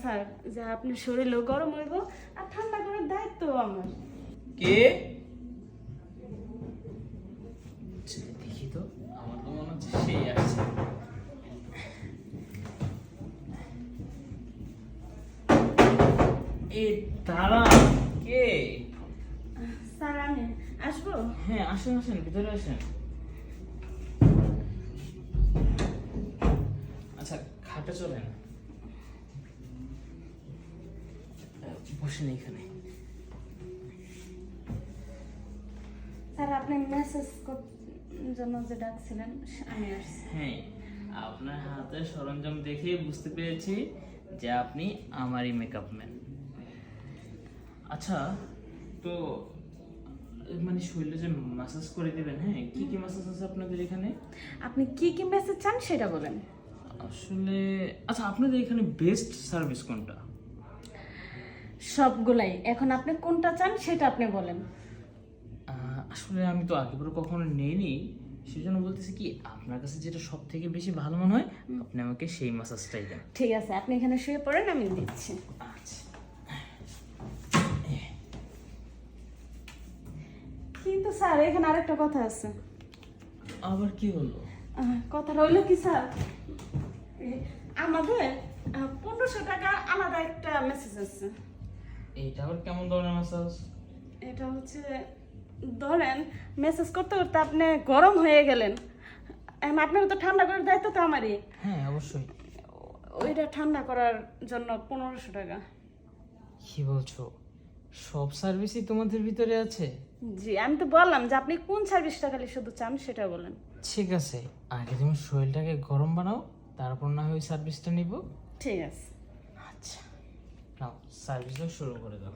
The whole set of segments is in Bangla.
স্যার যে আপনার শরীরও গরম হইব আর ঠান্ডা করার দায়িত্ব আমার। কে? দেখি তো, আমার তো মনে হচ্ছে সেই আছে। এ তারা কে? স্যার আমি আসবো? হ্যাঁ, আসেন আসেন, ভিতরে আসেন। আচ্ছা, খাটে চলেন, বসেন এখানে। স্যার আপনি মেসেজ জন্য যে ডাকছিলেন আমি আসছি। হ্যাঁ, আপনার হাতের সরঞ্জাম দেখে বুঝতে পেরেছি যে আপনি আমারই মেকআপ ম্যান। আচ্ছা, তো মানে শরীরে যে ম্যাসাজ করে দিবেন, হ্যাঁ, কি কি ম্যাসাজ আছে আপনাদের এখানে? আপনি কি কি মেসেজ চান সেটা বলেন। আসলে আচ্ছা, আপনাদের এখানে বেস্ট সার্ভিস কোনটা? সবগুলাই, এখন আপনি কোনটা চান সেটা আপনি বলেন। আসলে আমি তো আগে পরে কখনো নেইনি, সেজন্য বলতেছি কি আপনার কাছে যেটা সব থেকে বেশি ভালো মনে হয় আপনি আমাকে সেই ম্যাসাজটাই দেন। ঠিক আছে, আপনি এখানে শুয়ে পড়েন, আমি দিচ্ছি। আচ্ছা। কিন্তু স্যার এখানে আরেকটা কথা আছে। আবার কি হলো? কথাটা হইলো কি স্যার, আমাদের 1500 টাকা আলাদা একটা মেসেজ আছে। এইটা আবার কেমন ধরনের ম্যাসাজ? এটা হচ্ছে ধরেন মেসেজ করতে করতে আপনি গরম হয়ে গেলেন, আপনার তো ঠান্ডা করার দায়িত্ব তো আমারই। হ্যাঁ, অবশ্যই। ওইটা ঠান্ডা করার জন্য 1500 টাকা। কি বলছো? সব সার্ভিসই তোমাদের ভিতরে আছে? জি, আমি তো বললাম যে আপনি কোন সার্ভিসটা খালি শুধু চান সেটা বলেন। ঠিক আছে, আগে তুমি শরীরটাকে গরম বানাও, তারপর না হয় ওই সার্ভিসটা নিব। ঠিক আছে। আচ্ছা, নাও সার্ভিসটা শুরু করে দাও।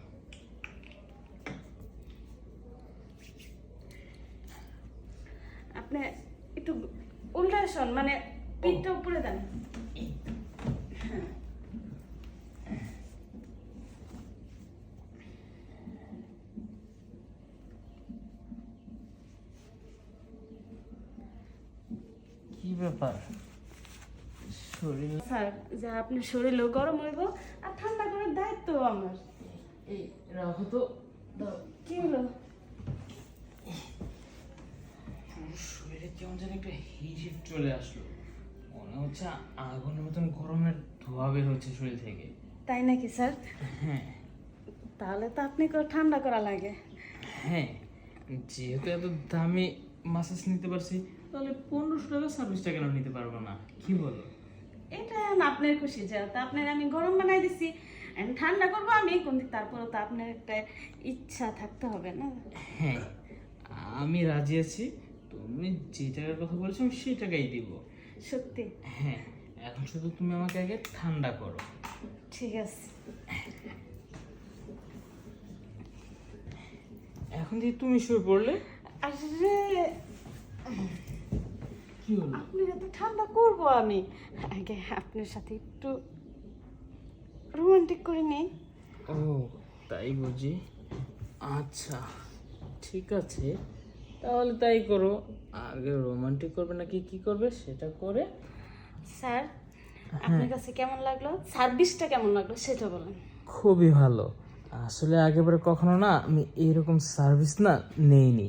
আপনি একটু উল্টা শোন, মানে পিঠটা উপরে দেন। কি ব্যাপার শরীর? স্যার যে আপনার শরীরও গরম হইব আর ঠান্ডা করার দায়িত্ব আমার। এই রাখো তো, দাও। কি হলো? পুরো শরীরে কেমন যেন একটা হিট চলে আসলো, মনে হচ্ছে আগুনের মতন গরমের ধোঁয়া বের হচ্ছে শরীর থেকে। তাই নাকি স্যার? হ্যাঁ তাহলে তো আপনি ঠান্ডা করা লাগে। হ্যাঁ, যেহেতু এত দামি মাসাজ নিতে পারছি, তাহলে 1500 টাকা সার্ভিসটা কেন নিতে পারবো না? কি বলো? এটা আপনার খুশি, যেহেতু আপনার আমি গরম বানাই দিছি, আমি ঠান্ডা করবো আমি, কিন্তু তারপরেও তো আপনার একটা ইচ্ছা থাকতে হবে না? হ্যাঁ, আমি রাজি আছি, তুমি যে টাকার কথা বলছো আমি সেই টাকাই দিব। সত্যি? হ্যাঁ, এখন শুধু তুমি আমাকে আগে ঠান্ডা করো। ঠিক আছে। এখন দিয়ে তুমি শুয়ে পড়লে, আসলে কি হলো? আপনি এত ঠান্ডা করবো আমি, আগে আপনার সাথে একটু রোমান্টিক করে নেই। ও তাই বুঝি? আচ্ছা ঠিক আছে, তাহলে তাই করো। আগে রোমান্টিক করবে নাকি কি করবে সেটা করে। স্যার আপনার কাছে কেমন লাগলো, সার্ভিসটা কেমন লাগলো সেটা বলেন। খুবই ভালো। আসলে আগেবারে কখনো না আমি এইরকম সার্ভিস না নেইনি,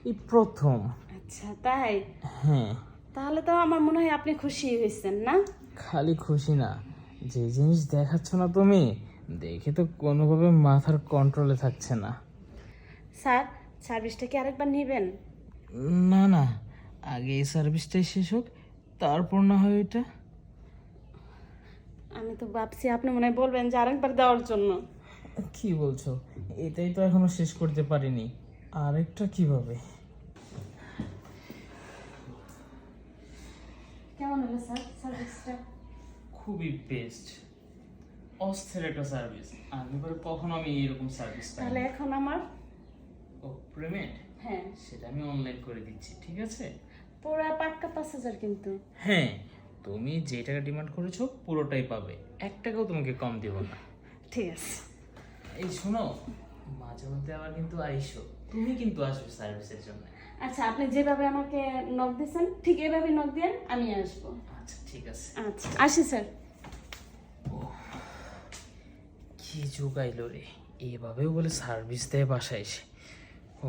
এই প্রথম। আচ্ছা তাই? হ্যাঁ। তাহলে তো আমার মনে হয় আপনি খুশি হয়েছেন না? খালি খুশি না, যে জিনিস দেখাচ্ছ না তুমি, দেখে তো কোনোভাবে মাথার কন্ট্রোলে থাকছে না। স্যার সার্ভিসটা কি আরেকবার নেবেন? না না, আগে এই সার্ভিসটাই শেষ হোক, তারপর না হয় এটা। আমি তো ভাবছি আপনি মনে হয় বলবেন যে আরেকবার দেওয়ার জন্য। কি বলছো? এটাই তো এখনো শেষ করতে পারিনি, আরেকটা কিভাবে? কেমন হলো স্যার সার্ভিসটা? খুবই বেস্ট, অস্থির একটা সার্ভিস। আগেবারে কখনো আমি এরকম সার্ভিস তাহলে পাইনি। এখন আমার, ও পেমেন্ট? হ্যাঁ সেটা আমি অনলাইন করে দিচ্ছি, ঠিক আছে? পুরো পাক্কা 5000 কিন্তু। হ্যাঁ, তুমি যে টাকা ডিমান্ড করেছো পুরোটাই পাবে, 1 টাকাও তোমাকে কম দেব না। ঠিক আছে। এই শোনো, মাঝে মধ্যে আবার কিন্তু আইসো, তুমি কিন্তু আসবে সার্ভিসের জন্য। আচ্ছা আপনি যেভাবে আমাকে নক দিয়েছেন ঠিক এভাবে নক দেন, আমি আসবো। আচ্ছা ঠিক আছে। আচ্ছা আসি স্যার। কি যোগাইলো রে, এভাবেও বলে সার্ভিস দেয় বাসায় এসে। ও